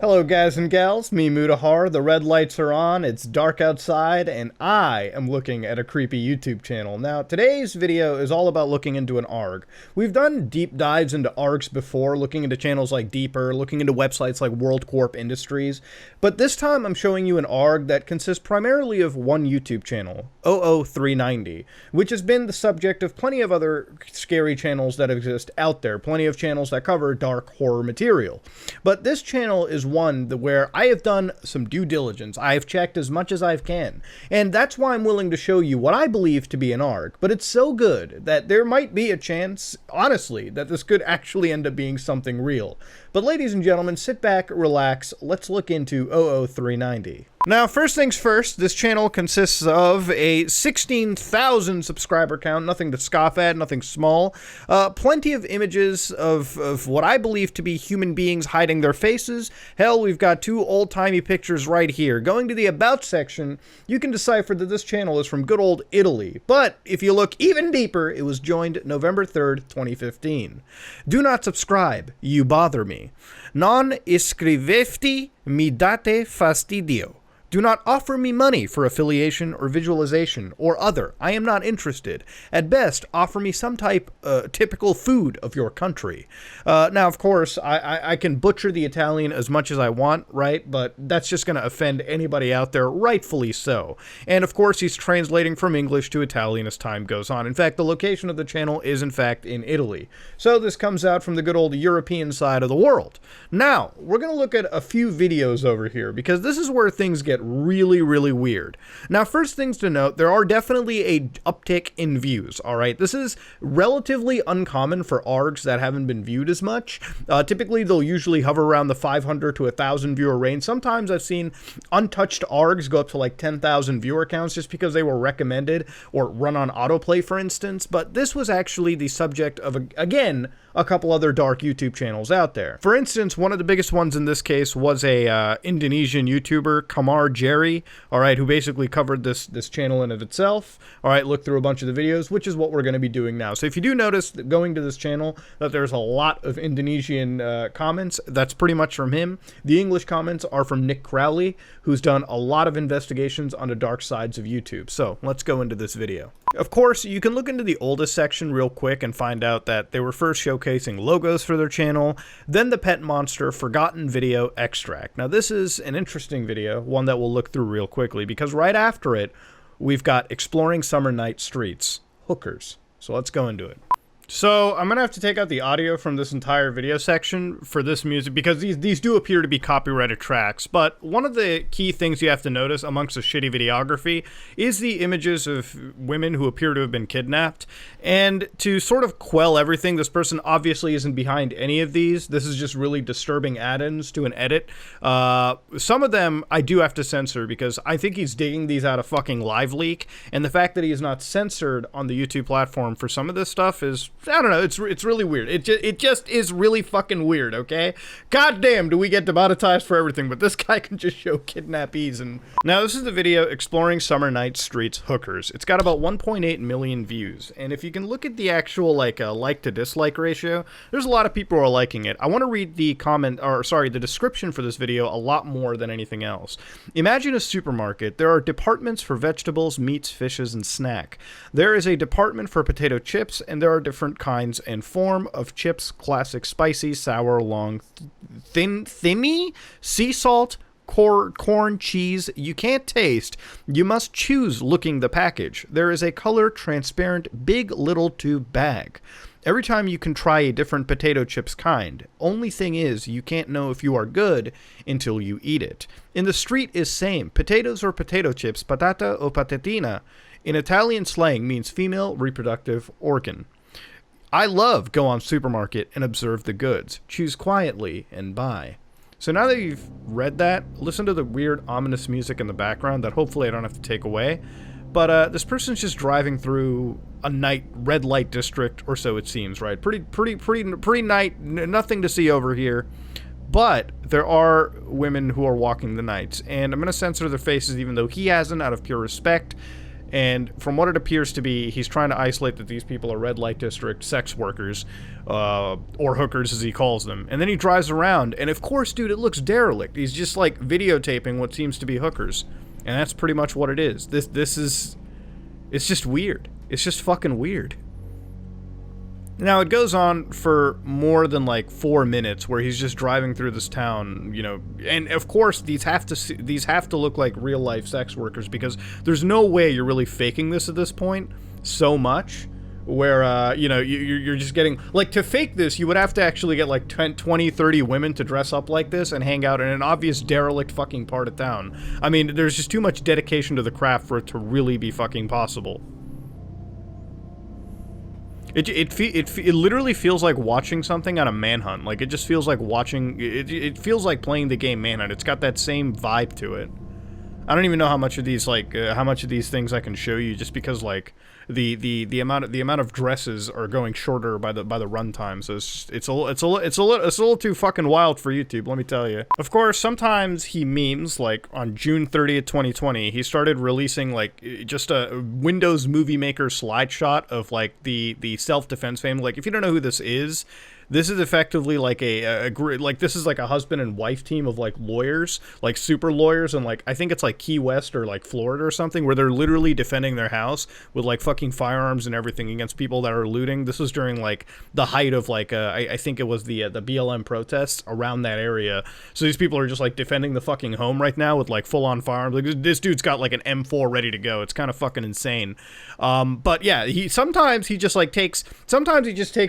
Hello guys and gals, me Mutahar, the red lights are on, it's dark outside, and I am looking at a creepy YouTube channel. Now, today's video is all about looking into an ARG. We've done deep dives into ARGs before, looking into channels like Deeper, looking into websites like World Corp Industries, but this time I'm showing you an ARG that consists primarily of one YouTube channel, OO390, which has been the subject of plenty of other scary channels that exist out there, plenty of channels that cover dark horror material. But this channel is one where I have done some due diligence. I have checked as much as I can, and that's why I'm willing to show you what I believe to be an ARG, but it's so good that there might be a chance, honestly, that this could actually end up being something real. But ladies and gentlemen, sit back, relax, let's look into OO390. Now, first things first, this channel consists of a 16,000 subscriber count, nothing to scoff at, nothing small. Plenty of images of what I believe to be human beings hiding their faces. Hell, we've got two old-timey pictures right here. Going to the About section, you can decipher that this channel is from good old Italy. But if you look even deeper, it was joined November 3rd, 2015. Do not subscribe, you bother me. Non iscrivete mi date fastidio. Do not offer me money for affiliation or visualization or other. I am not interested. At best, offer me some type typical food of your country. Now, of course, I can butcher the Italian as much as I want, right? But that's just going to offend anybody out there, rightfully so. And of course, he's translating from English to Italian as time goes on. In fact, the location of the channel is in fact in Italy. So this comes out from the good old European side of the world. Now, we're going to look at a few videos over here because this is where things get really weird. Now, first things to note, there are definitely a uptick in views, alright? This is relatively uncommon for ARGs that haven't been viewed as much. Typically, they'll usually hover around the 500 to 1,000 viewer range. Sometimes I've seen untouched ARGs go up to like 10,000 viewer counts just because they were recommended or run on autoplay, for instance, but this was actually the subject of, again, a couple other dark YouTube channels out there. For instance, one of the biggest ones in this case was a Indonesian YouTuber, Kamar Jerry, alright, who basically covered this channel in of itself. Alright, look through a bunch of the videos, which is what we're going to be doing now. So if you do notice that going to this channel that there's a lot of Indonesian comments, that's pretty much from him. The English comments are from Nick Crowley, who's done a lot of investigations on the dark sides of YouTube. So let's go into this video. Of course, you can look into the oldest section real quick and find out that they were first showcasing logos for their channel, then the Pet Monster Forgotten Video Extract. Now this is an interesting video, one that we'll look through real quickly, because right after it, we've got Exploring Summer Night Streets, Hookers. So let's go into it. So I'm going to have to take out the audio from this entire video section for this music because these do appear to be copyrighted tracks, but one of the key things you have to notice amongst the shitty videography is the images of women who appear to have been kidnapped, and to sort of quell everything, this person obviously isn't behind any of these. This is just really disturbing add-ins to an edit. Some of them I do have to censor because I think he's digging these out of fucking Live Leak, and the fact that he is not censored on the YouTube platform for some of this stuff is, I don't know, it's really weird. It just is really fucking weird, okay? God damn, do we get demonetized for everything, but this guy can just show kidnappees. And now this is the video Exploring Summer Night Streets Hookers. It's got about 1.8 million views, and if you can look at the actual like to dislike ratio, there's a lot of people who are liking it. I want to read the the description for this video a lot more than anything else. Imagine a supermarket. There are departments for vegetables, meats, fishes, and snack. There is a department for potato chips, and there are different kinds and form of chips: classic, spicy, sour, long, thinny, sea salt, corn, cheese. You can't taste. You must choose looking the package. There is a color transparent big little tube bag. Every time you can try a different potato chips kind. Only thing is, you can't know if you are good until you eat it. In the street is same. Potatoes or potato chips, patata o patatina, in Italian slang means female reproductive organ. I love go on supermarket and observe the goods. Choose quietly and buy. So now that you've read that, listen to the weird ominous music in the background that hopefully I don't have to take away. But this person's just driving through a night red light district, or so it seems, right? Pretty night, nothing to see over here. But there are women who are walking the nights, and I'm going to censor their faces even though he hasn't, out of pure respect. And from what it appears to be, he's trying to isolate that these people are red light district sex workers, or hookers as he calls them. And then he drives around, and of course, dude, it looks derelict. He's just like videotaping what seems to be hookers. And that's pretty much what it is. This is... It's just weird. It's just fucking weird. Now, it goes on for more than like 4 minutes where he's just driving through this town, you know, and of course these have to look like real life sex workers, because there's no way you're really faking this at this point so much where, you know, you're just getting, like, to fake this, you would have to actually get like 10, 20, 30 women to dress up like this and hang out in an obvious derelict fucking part of town. I mean, there's just too much dedication to the craft for it to really be fucking possible. It literally feels like watching something on a Manhunt. Like, it just feels like watching... It feels like playing the game Manhunt. It's got that same vibe to it. I don't even know how much of these, like, how much of these things I can show you, just because, like, the amount of dresses are going shorter by the runtime. So it's a little too fucking wild for YouTube, let me tell you. Of course, sometimes he memes, like on June 30th, 2020, he started releasing like just a Windows Movie Maker slideshot of like the self-defense family. Like, if you don't know who this is effectively like this is like a husband and wife team of like lawyers, like super lawyers, and like I think it's like Key West or like Florida or something, where they're literally defending their house with like fucking firearms and everything against people that are looting. This was during like the height of like I think it was the BLM protests around that area. So these people are just like defending the fucking home right now with like full on firearms. Like, this dude's got like an M4 ready to go. It's kind of fucking insane. But yeah, sometimes he just takes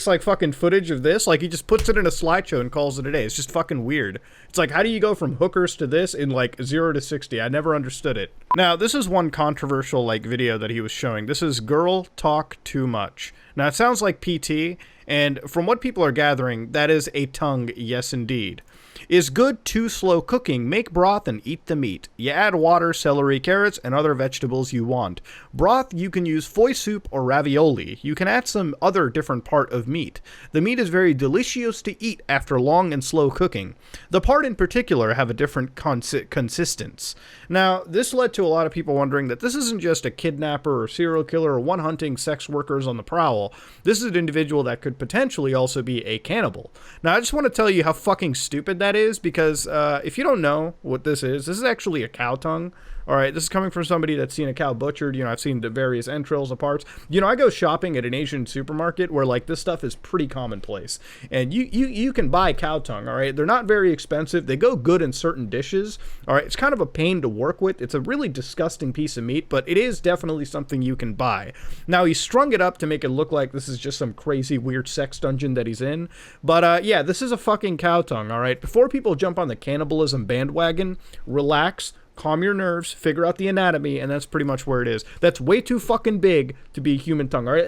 like fucking footage of this. Like, he just puts it in a slideshow and calls it a day. It's just fucking weird. It's like, how do you go from hookers to this in like 0 to 60? I never understood it. Now, this is one controversial like video that he was showing. This is Girl Talk Too Much. Now, it sounds like PT, and from what people are gathering, that is a tongue yes indeed. Is good too slow cooking, make broth and eat the meat. You add water, celery, carrots, and other vegetables you want. Broth, you can use foie soup or ravioli. You can add some other different part of meat. The meat is very delicious to eat after long and slow cooking. The part in particular have a different consistence. Now, this led to a lot of people wondering that this isn't just a kidnapper or serial killer or one hunting sex workers on the prowl. This is an individual that could potentially also be a cannibal. Now, I just want to tell you how fucking stupid that is, because if you don't know what this is actually a cow tongue. All right, this is coming from somebody that's seen a cow butchered. You know, I've seen the various entrails and parts. You know, I go shopping at an Asian supermarket where, like, this stuff is pretty commonplace. And you can buy cow tongue, all right? They're not very expensive. They go good in certain dishes, all right? It's kind of a pain to work with. It's a really disgusting piece of meat, but it is definitely something you can buy. Now, he strung it up to make it look like this is just some crazy, weird sex dungeon that he's in. But, yeah, this is a fucking cow tongue, all right? Before people jump on the cannibalism bandwagon, relax. Calm your nerves, figure out the anatomy, and that's pretty much where it is. That's way too fucking big to be a human tongue, alright?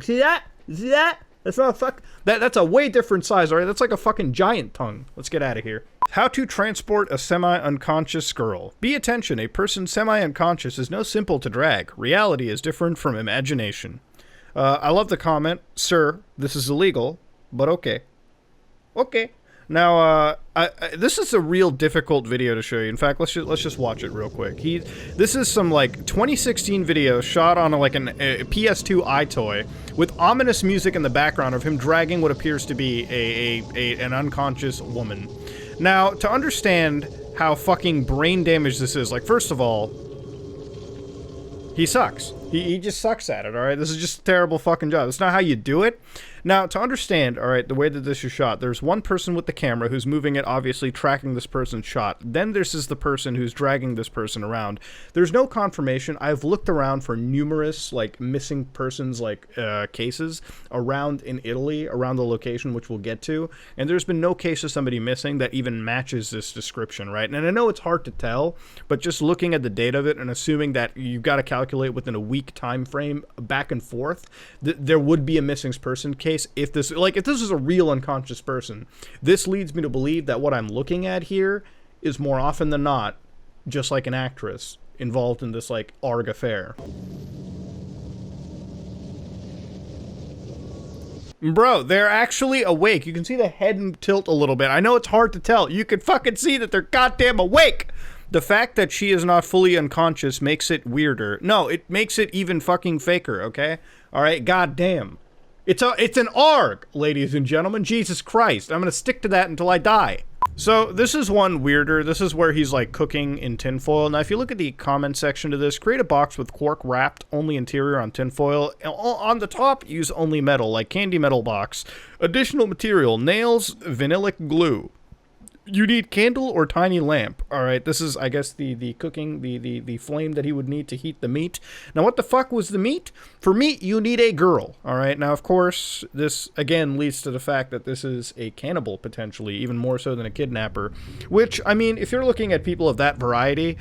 See that? See that? That's not a fuck... That's a way different size, alright? That's like a fucking giant tongue. Let's get out of here. How to transport a semi-unconscious girl. Be attention, a person semi-unconscious is no simple to drag. Reality is different from imagination. I love the comment, sir, this is illegal, but okay. Okay. Now, this is a real difficult video to show you. In fact, let's just watch it real quick. This is some like 2016 video shot on like a PS2 iToy with ominous music in the background of him dragging what appears to be an unconscious woman. Now, to understand how fucking brain damaged this is, like, first of all, he sucks. He just sucks at it, alright? This is just a terrible fucking job. That's not how you do it. Now, to understand, alright, the way that this is shot, there's one person with the camera who's moving it, obviously tracking this person's shot. Then this is the person who's dragging this person around. There's no confirmation. I've looked around for numerous, like, missing persons, like, cases around in Italy, around the location, which we'll get to, and there's been no case of somebody missing that even matches this description, right? And I know it's hard to tell, but just looking at the date of it and assuming that you've got to calculate within a week time frame back and forth, there would be a missing person case if this is a real unconscious person. This leads me to believe that what I'm looking at here is more often than not just like an actress involved in this like ARG affair. Bro, they're actually awake. You can see the head tilt a little bit. I know it's hard to tell. You can fucking see that they're goddamn awake. The fact that she is not fully unconscious makes it weirder. No, it makes it even fucking faker, okay? Alright, goddamn. It's an ARG, ladies and gentlemen. Jesus Christ. I'm gonna stick to that until I die. So, this is one weirder. This is where he's, like, cooking in tinfoil. Now, if you look at the comment section to this, create a box with cork wrapped, only interior on tinfoil. On the top, use only metal, like candy metal box. Additional material, nails, vanillic glue. You need candle or tiny lamp. Alright, this is, I guess, the cooking, the flame that he would need to heat the meat. Now, what the fuck was the meat? For meat, you need a girl. Alright, now, of course, this, again, leads to the fact that this is a cannibal, potentially, even more so than a kidnapper. Which, I mean, if you're looking at people of that variety,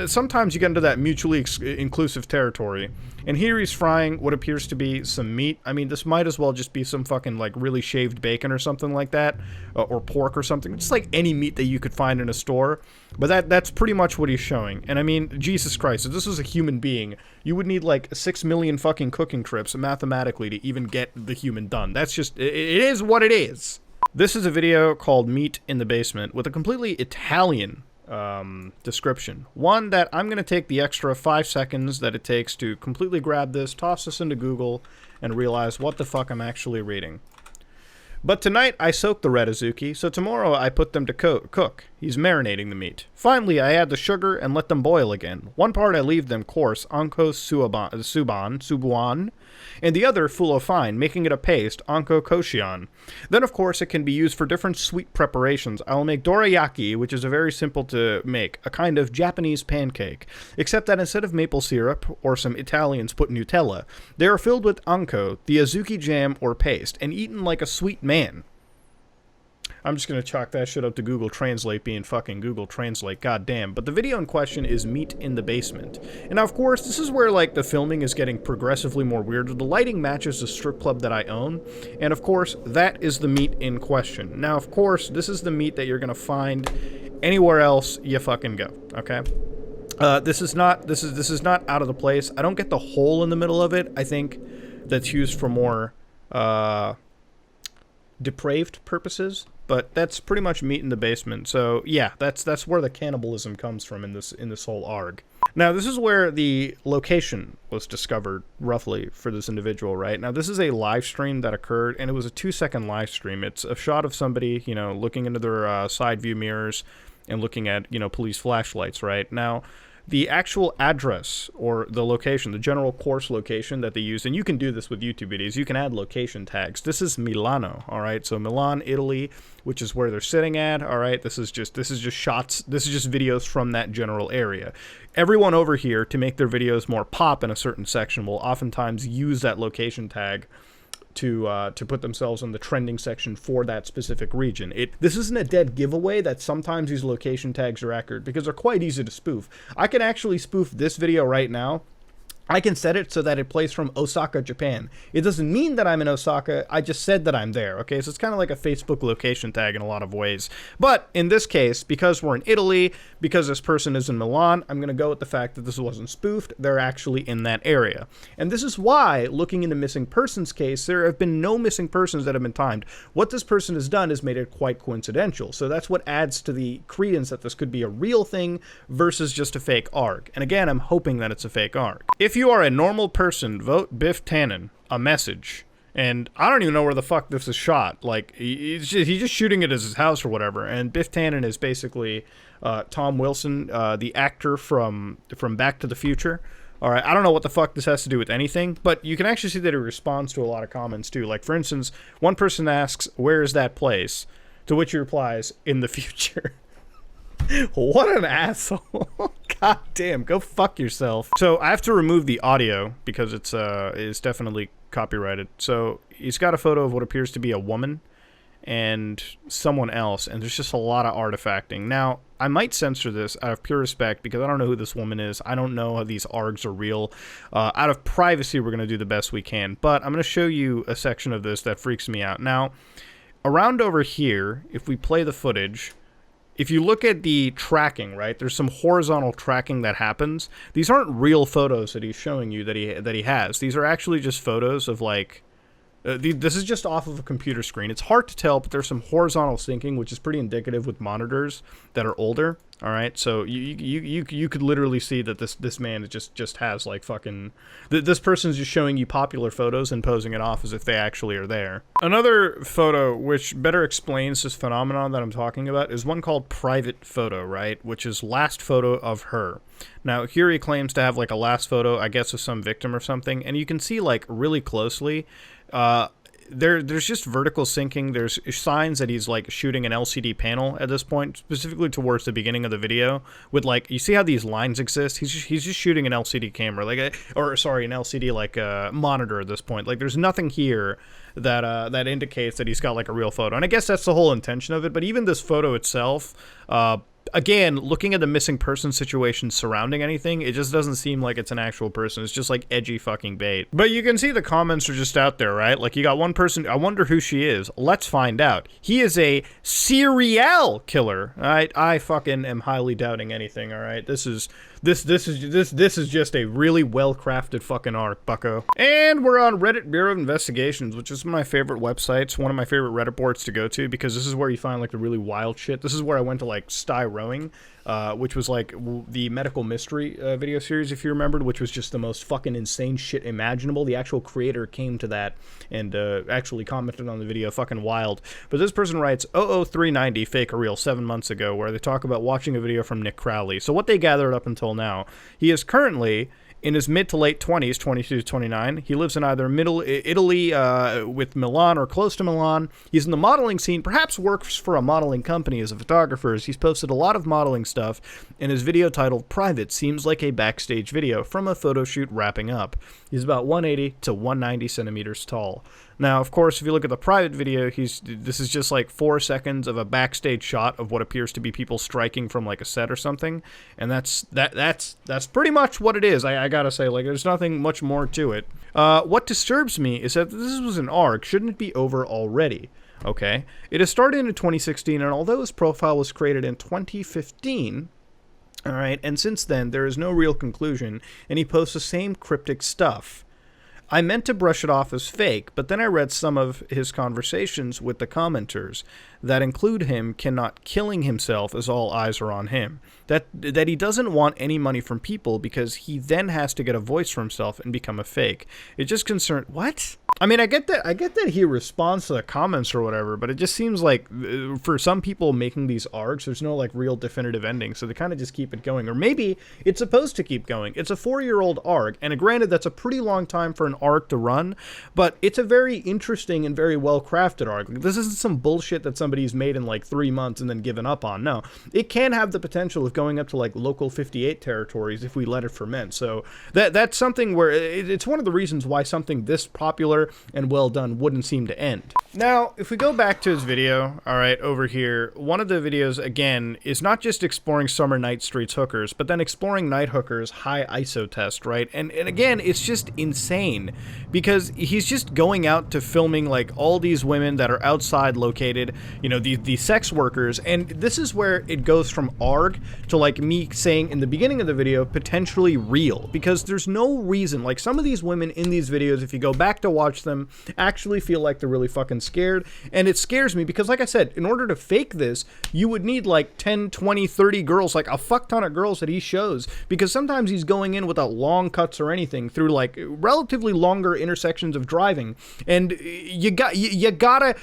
sometimes you get into that mutually inclusive territory. And here he's frying what appears to be some meat. I mean, this might as well just be some fucking, like, really shaved bacon or something like that. Or pork or something. Just like any meat that you could find in a store. But that's pretty much what he's showing. And I mean, Jesus Christ, if this was a human being, you would need like 6 million fucking cooking trips mathematically to even get the human done. That's just, it is what it is. This is a video called Meat in the Basement with a completely Italian description. One that I'm going to take the extra 5 seconds that it takes to completely grab this, toss this into Google, and realize what the fuck I'm actually reading. But tonight I soak the red azuki, so tomorrow I put them to cook. He's marinating the meat. Finally, I add the sugar and let them boil again. One part I leave them coarse, anko subuan, and the other full of fine, making it a paste, anko koshian. Then, of course, it can be used for different sweet preparations. I will make dorayaki, which is a very simple to make, a kind of Japanese pancake, except that instead of maple syrup, or some Italians put Nutella, they are filled with anko, the azuki jam or paste, and eaten like a sweet man. I'm just going to chalk that shit up to Google Translate being fucking Google Translate, goddamn. But the video in question is Meat in the Basement. And now, of course, this is where, like, the filming is getting progressively more weird. The lighting matches the strip club that I own. And, of course, that is the meat in question. Now, of course, this is the meat that you're going to find anywhere else you fucking go, okay? This is not out of the place. I don't get the hole in the middle of it. I think that's used for more, depraved purposes. But that's pretty much Meat in the Basement. So yeah, that's where the cannibalism comes from in this whole ARG. Now this is where the location was discovered roughly for this individual, right? Now this is a live stream that occurred, and it was a 2-second live stream. It's a shot of somebody, you know, looking into their side view mirrors and looking at, you know, police flashlights, right? Now the actual address or the location, the general course location that they use, and you can do this with YouTube videos, you can add location tags. This is Milano, all right? So Milan, Italy, which is where they're sitting at, all right? This is just shots, this is just videos from that general area. Everyone over here, to make their videos more pop in a certain section, will oftentimes use that location tag to put themselves in the trending section for that specific region. This isn't a dead giveaway that sometimes these location tags are accurate, because they're quite easy to spoof. I can actually spoof this video right now. I can set it so that it plays from Osaka, Japan. It doesn't mean that I'm in Osaka, I just said that I'm there, okay? So it's kind of like a Facebook location tag in a lot of ways. But in this case, because we're in Italy, because this person is in Milan, I'm going to go with the fact that this wasn't spoofed, they're actually in that area. And this is why, looking into missing persons case, there have been no missing persons that have been timed. What this person has done is made it quite coincidental. So that's what adds to the credence that this could be a real thing versus just a fake ARG. And again, I'm hoping that it's a fake ARG. If you are a normal person, vote Biff Tannen a message. And I don't even know where the fuck this is shot. Like, he's just shooting it at his house or whatever. And Biff Tannen is basically Tom Wilson, the actor from Back to the Future. All right, I don't know what the fuck this has to do with anything, but you can actually see that he responds to a lot of comments too. Like, for instance, one person asks, "Where is that place?" To which he replies, "In the future." What an asshole. God damn, go fuck yourself. So I have to remove the audio because it's definitely copyrighted. So he's got a photo of what appears to be a woman and someone else, and there's just a lot of artifacting. Now, I might censor this out of pure respect because I don't know who this woman is. I don't know how these ARGs are real. Out of privacy, we're going to do the best we can. But I'm going to show you a section of this that freaks me out. Now, around over here, if we play the footage, if you look at the tracking, right, there's some horizontal tracking that happens. These aren't real photos that he's showing you that he has. These are actually just photos of, like, this is just off of a computer screen. It's hard to tell, but there's some horizontal syncing, which is pretty indicative with monitors that are older. All right, so you could literally see that this man just has like fucking this person's just showing you popular photos and posing it off as if they actually are there. Another photo which better explains this phenomenon that I'm talking about is one called private photo, right? Which is last photo of her. Now here he claims to have like a last photo, I guess, of some victim or something, and you can see like really closely. There's just vertical syncing. There's signs that he's like shooting an LCD panel at this point, specifically towards the beginning of the video. With like, you see how these lines exist? He's just shooting an LCD camera, like an LCD like monitor at this point. Like, there's nothing here that that indicates that he's got like a real photo. And I guess that's the whole intention of it. But even this photo itself, again, looking at the missing person situation surrounding anything, it just doesn't seem like it's an actual person. It's just like edgy fucking bait. But you can see the comments are just out there, right? Like, you got one person, I wonder who she is. Let's find out. He is a serial killer. All right, I fucking am highly doubting anything. All right, this is just a really well-crafted fucking arc, bucko. And we're on Reddit Bureau of Investigations, which is one of my favorite websites, one of my favorite Reddit boards to go to, because this is where you find like the really wild shit. This is where I went to like Sty Rowing, which was like the medical mystery video series, if you remembered, which was just the most fucking insane shit imaginable. The actual creator came to that and actually commented on the video. Fucking wild. But this person writes, OO390 fake or real 7 months ago, where they talk about watching a video from Nick Crowley. So what they gathered up until now, he is currently in his mid to late 20s, 22 to 29. He lives in either middle Italy with Milan or close to Milan. He's in the modeling scene, perhaps works for a modeling company as a photographer. He's posted a lot of modeling stuff, and his video titled Private seems like a backstage video from a photo shoot wrapping up. He's about 180 to 190 centimeters tall. Now, of course, if you look at the private video, this is just like 4 seconds of a backstage shot of what appears to be people striking from like a set or something, and that's pretty much what it is. I gotta say, like, there's nothing much more to it. What disturbs me is that this was an arc. Shouldn't it be over already? Okay, it has started in 2016, and although his profile was created in 2015. All right, and since then there is no real conclusion, and he posts the same cryptic stuff. I meant to brush it off as fake, but then I read some of his conversations with the commenters that include him cannot killing himself as all eyes are on him. That he doesn't want any money from people because he then has to get a voice for himself and become a fake. It just concerned what? I mean, I get that he responds to the comments or whatever, but it just seems like for some people making these arcs, there's no like real definitive ending, so they kind of just keep it going. Or maybe it's supposed to keep going. It's a 4-year-old arc, and granted, that's a pretty long time for an arc to run, but it's a very interesting and very well-crafted arc. Like, this isn't some bullshit that somebody's made in like 3 months and then given up on. No, it can have the potential of going up to like local 58 territories if we let it ferment. So that's something where it's one of the reasons why something this popular and well done wouldn't seem to end. Now, if we go back to his video, all right, over here, one of the videos, again, is not just exploring summer night streets hookers, but then exploring night hookers high ISO test, right? And again, it's just insane because he's just going out to filming like all these women that are outside located, you know, the sex workers, and this is where it goes from ARG to like me saying in the beginning of the video, potentially real, because there's no reason, like some of these women in these videos, if you go back to watch them, actually feel like they're really fucking scared, and it scares me because, like I said, in order to fake this, you would need like 10, 20, 30 girls, like a fuck ton of girls that he shows, because sometimes he's going in without long cuts or anything through like relatively longer intersections of driving, and you gotta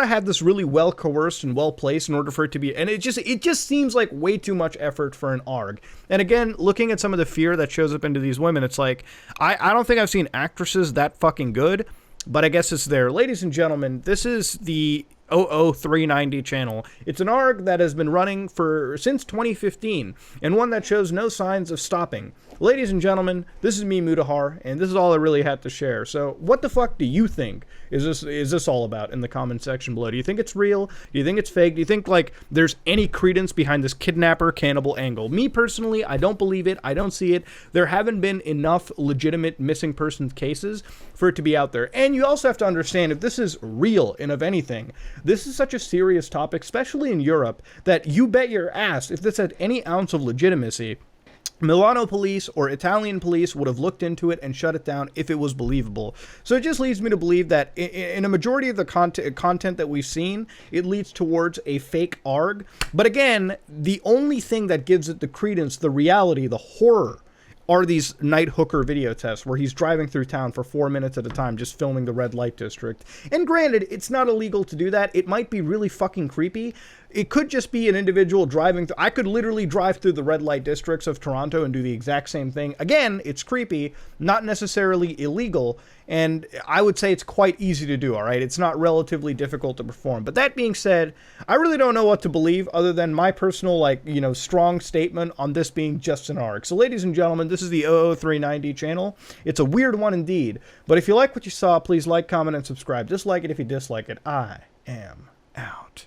have this really well coerced and well placed in order for it to be, and it just seems like way too much effort for an ARG. And again, looking at some of the fear that shows up into these women, it's like I don't think I've seen actresses that fucking good, but I guess it's there. Ladies and gentlemen, this is the OO390 channel. It's an ARG that has been running since 2015, and one that shows no signs of stopping. Ladies and gentlemen, this is me, Mutahar, and this is all I really had to share. So, what the fuck do you think is this all about in the comment section below? Do you think it's real? Do you think it's fake? Do you think, like, there's any credence behind this kidnapper cannibal angle? Me, personally, I don't believe it. I don't see it. There haven't been enough legitimate missing persons cases for it to be out there. And you also have to understand, if this is real, and of anything, this is such a serious topic, especially in Europe, that you bet your ass, if this had any ounce of legitimacy, Milano police or Italian police would have looked into it and shut it down if it was believable. So it just leads me to believe that in a majority of the content that we've seen, it leads towards a fake ARG. But again, the only thing that gives it the credence, the reality, the horror, are these night hooker video tests where he's driving through town for 4 minutes at a time just filming the red light district. And granted, it's not illegal to do that. It might be really fucking creepy. It could just be an individual driving through. I could literally drive through the red light districts of Toronto and do the exact same thing. Again, it's creepy, not necessarily illegal, and I would say it's quite easy to do, all right? It's not relatively difficult to perform. But that being said, I really don't know what to believe other than my personal, strong statement on this being just an ARG. So ladies and gentlemen, this is the OO390 channel. It's a weird one indeed, but if you like what you saw, please like, comment, and subscribe. Dislike it if you dislike it. I am out.